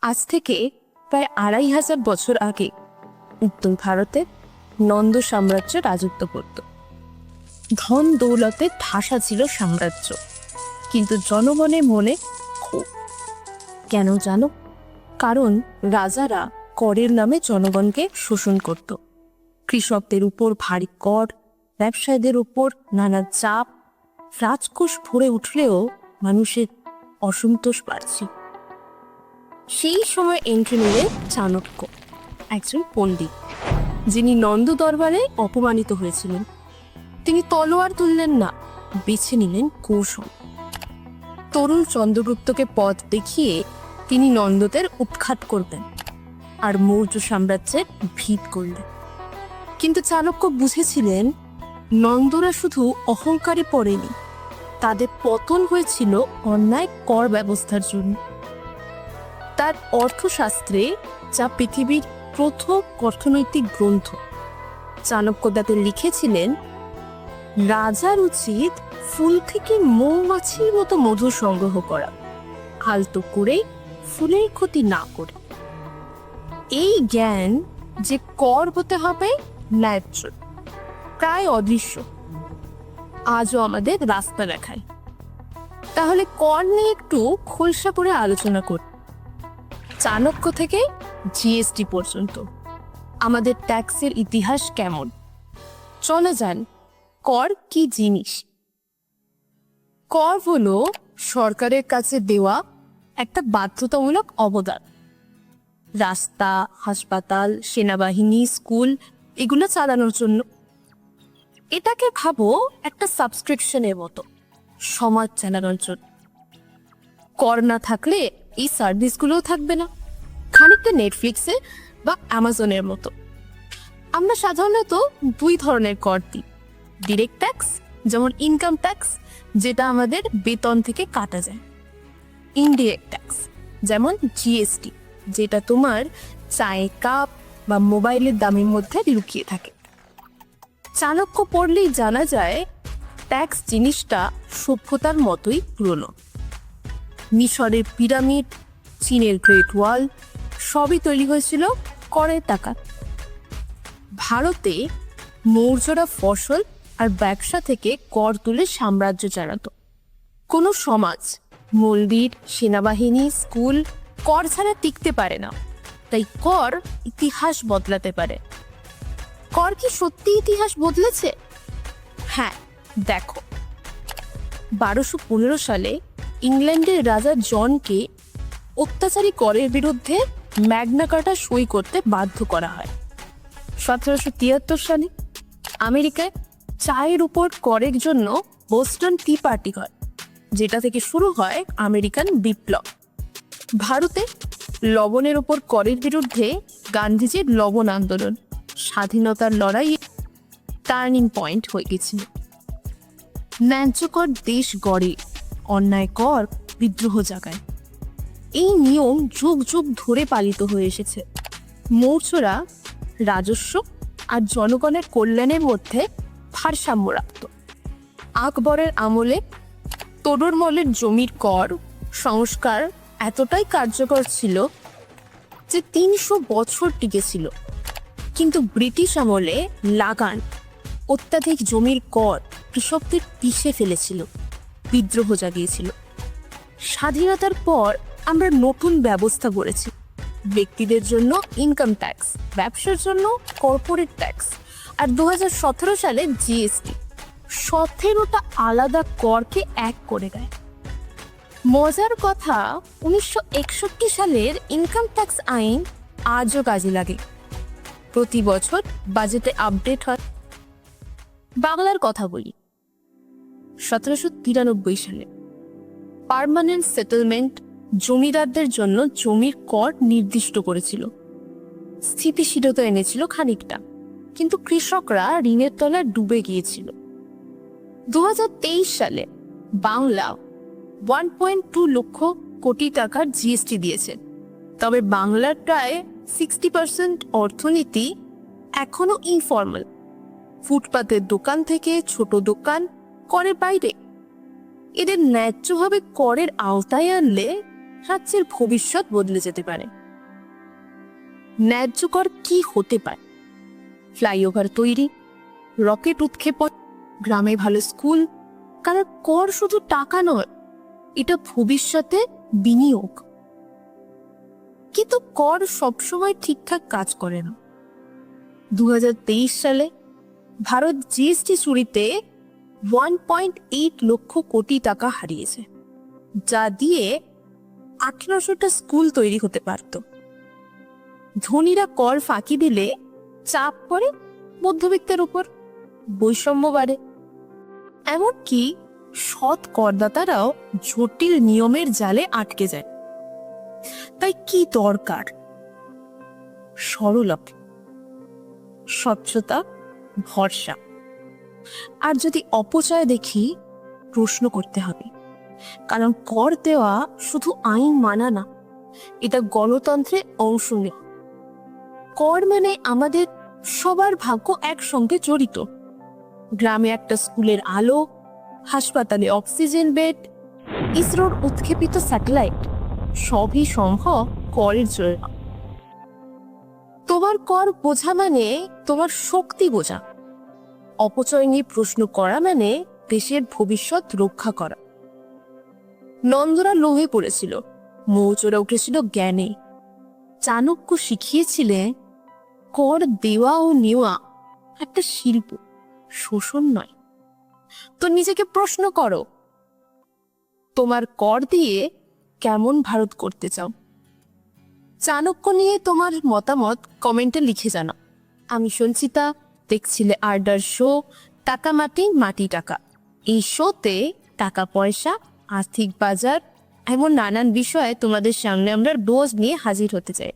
আজ থেকে প্রায় ২৫০০ বছর আগে উত্তর ভারতে নন্দ সাম্রাজ্য রাজত্ব করত। ধন দৌলতে ঠাসা ছিল সাম্রাজ্য, কিন্তু জনগণের মনে ক্ষোভ। কেন জানো? কারণ রাজারা করের নামে জনগণকে শোষণ করত। কৃষকদের উপর ভারী কর, ব্যবসায়ীদের উপর নানা চাপ। রাজকোষ ভরে উঠলেও মানুষের অসন্তোষ বাড়ছে। সেই সময় এন্ট্রি নিলেন চাণক্য, একজন পণ্ডিত, যিনি নন্দ দরবারে অপমানিত হয়েছিলেন। তিনি তলোয়ার তুললেন না, বেছে নিলেন কৌশল। তরুণ চন্দ্রগুপ্তকে পথ দেখিয়ে তিনি নন্দদের উৎখাত করবেন আর মৌর্য সাম্রাজ্যের ভিত করলেন। কিন্তু চাণক্য বুঝেছিলেন, নন্দরা শুধু অহংকারে পড়েনি, তাদের পতন হয়েছিল অন্যায় কর ব্যবস্থার জন্য। তার অর্থশাস্ত্রে, যা পৃথিবীর প্রথম অর্থনৈতিক গ্রন্থ, চাণক্য তাতে লিখেছিলেন, রাজার উচিত ফুল থেকে মৌমাছির মতো মধু সংগ্রহ করা, আলতো করে, ফুলের ক্ষতি না করে। এই জ্ঞান যে কর হতে হবে ন্যায্য, প্রায় অদৃশ্য, আজও আমাদের রাস্তা দেখায়। তাহলে কর নিয়ে একটু খোলসা করে আলোচনা করি। চাণক্য থেকে জিএসটি পর্যন্ত আমাদের ট্যাক্সের ইতিহাস কেমন। চলে যান, কর কি জিনিস। কর হলো সরকারের কাছে দেওয়া একটা বাধ্যতামূলক অবদান। রাস্তা, হাসপাতাল, সেনাবাহিনী, স্কুল এগুলো চালানোর জন্য। এটাকে ভাবো একটা সাবস্ক্রিপশনের মতো, সমাজ চালানোর জন্য। কর না থাকলে এই সার্ভিসগুলোও থাকবে না, খানিকটা নেটফ্লিক্সে বা অ্যামাজনের মতো। আমরা সাধারণত দুই ধরনের কর দিই। ডিরেক্ট ট্যাক্স, যেমন ইনকাম ট্যাক্স, যেটা আমাদের বেতন থেকে কাটা যায়। ইনডিরেক্ট ট্যাক্স, যেমন জিএসটি, যেটা তোমার চায়ের কাপ বা মোবাইলের দামের মধ্যে লুকিয়ে থাকে। চাণক্য পড়লেই জানা যায়, ট্যাক্স জিনিসটা সভ্যতার মতোই পুরনো। মিশরের পিরামিড, চীনের গ্রেট ওয়াল সবই তৈরি হয়েছিল করের টাকা। ভারতে মৌর্যরা ফসল আর ব্যবসা থেকে কর তুলে সাম্রাজ্য চালাত। কোনো সমাজ, মন্দির, সেনাবাহিনী, স্কুল কর ছাড়া টিকতে পারে না। তাই কর ইতিহাস বদলাতে পারে। কর কি সত্যি ইতিহাস বদলেছে? হ্যাঁ, দেখো, ১২১৫ সালে ইংল্যান্ডের রাজা জনকে অত্যাচারী করের বিরুদ্ধে ম্যাগনা কার্টা সই করতে বাধ্য করা হয়। ১৭৭৩ সালে আমেরিকায় চায়ের উপর করের জন্য বোস্টন টি পার্টি হয়, যেটা থেকে শুরু হয় আমেরিকান বিপ্লব। ভারতে লবণের উপর করের বিরুদ্ধে গান্ধীজির লবণ আন্দোলন স্বাধীনতার লড়াই টার্নিং পয়েন্ট হয়ে গেছিল। ন্যায্য কর দেশ গড়ে, অন্যায় কর বিদ্রোহ জাগায়। এই নিয়ম যুগ যুগ ধরে পালিত হয়ে এসেছে। মৌর্যরা রাজস্ব আর জনগণের কল্যাণের মধ্যে ভারসাম্য রাখত। আকবরের আমলে তোডরমলের জমির কর সংস্কার এতটাই কার্যকর ছিল যে ৩০০ বছর টিকেছিল। কিন্তু ব্রিটিশ আমলে লাগান, অত্যাধিক জমির কর কৃষকদের পিষে ফেলেছিল, বিদ্রোহ জাগিয়েছিল। স্বাধীনতার পর আমরা নতুন ব্যবস্থা করেছি। ব্যক্তিদের জন্য ইনকাম ট্যাক্স, ব্যবসার জন্য কর্পোরেট ট্যাক্স, আর ২০১৭ সালে জিএসটি। ১৭টা আলাদা করকে এক করে দেয়। মজার কথা, ১৯৬১ সালের ইনকাম ট্যাক্স আইন আজও কাজে লাগে। প্রতি বছর বাজেটে আপডেট হয়। বাংলার কথা বলি, ১৭৯৩ সালে পার্মানেন্ট সেটেলমেন্ট জমিদারদের জন্য জমির কর নির্দিষ্ট করেছিল। স্থিতিশীলতা এনেছিল খানিকটা, কিন্তু কৃষকরা ঋণের তলায় ডুবে গিয়েছিল। ২০২৩ সালে বাংলা ১.২ লক্ষ কোটি টাকার জিএসটি দিয়েছে। তবে বাংলার প্রায় 60% অর্থনীতি এখনো ইনফর্মাল। ফুটপাতের দোকান থেকে ছোট দোকান করের বাইরে। এদের ন্যায্যভাবে করের আওতায় আনলে রাজ্যের ভবিষ্যৎ বদলে যেতে পারে। ন্যায্য কর কি হতে পারে? ফ্লাইওভার তৈরি, রকেট উৎক্ষেপণ, গ্রামে ভালো স্কুল। কারণ কর শুধু টাকা নয়, এটা ভবিষ্যতে বিনিয়োগ। কিন্তু কর সবসময় ঠিকঠাক কাজ করে না। 2023 সালে ভারত জিএসটি চুরিতে 1.8 লক্ষ কোটি টাকা হারিয়েছে, যা দিয়ে 1800টা স্কুল তৈরি হতে পারত। ধনীরা কর ফাঁকি দিলে চাপ পড়ে মধ্যবিত্তের উপর, বৈষম্য বাড়ে। এমনকি সৎ করদাতারাও জটিল নিয়মের জালে আটকে যায়। তাই কি দরকার? সরলতা, স্বচ্ছতা, ভরসা। আর যদি অপচয় দেখি, প্রশ্ন করতে হবে। কারণ কর দেওয়া শুধু আইন মানা না, এটা গণতন্ত্রের অংশ নেওয়া। কর মানে আমাদের সবার ভাগ্য একসঙ্গে জড়িত। গ্রামে একটা স্কুলের আলো, হাসপাতালে অক্সিজেন বেড, ইসরোর উৎক্ষেপিত স্যাটেলাইট, সবই সম্ভব করের জন্য। তোমার কর বোঝা মানে তোমার শক্তি বোঝা। অপচয় নিয়ে প্রশ্ন করা মানে দেশের ভবিষ্যৎ রক্ষা করা। নন্দরা লোভে পড়েছিল, মৌচরা উঠেছিল জ্ঞানে। চাণক্য শিখিয়েছিলেন কর দেওয়া ও নেওয়া একটা শিল্প, শোষণ নয়। তো নিজেকে প্রশ্ন করো, তোমার কর দিয়ে কেমন ভারত করতে চাও? চাণক্য নিয়ে তোমার মতামত কমেন্টে লিখে জানাও। আমি সঞ্চিতা, দেখছিলে আর্ডার শো টাকা মাটি মাটি টাকা। এই শোতে টাকা পয়সা, আর্থিক বাজার, এমন নানান বিষয়ে তোমাদের সামনে আমরা ডোজ নিয়ে হাজির হতে চাই।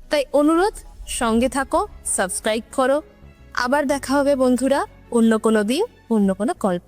তাই অনুরোধ, সঙ্গে থাকো, সাবস্ক্রাইব করো। আবার দেখা হবে বন্ধুরা, অন্য কোনো দিন, অন্য কোনো গল্প।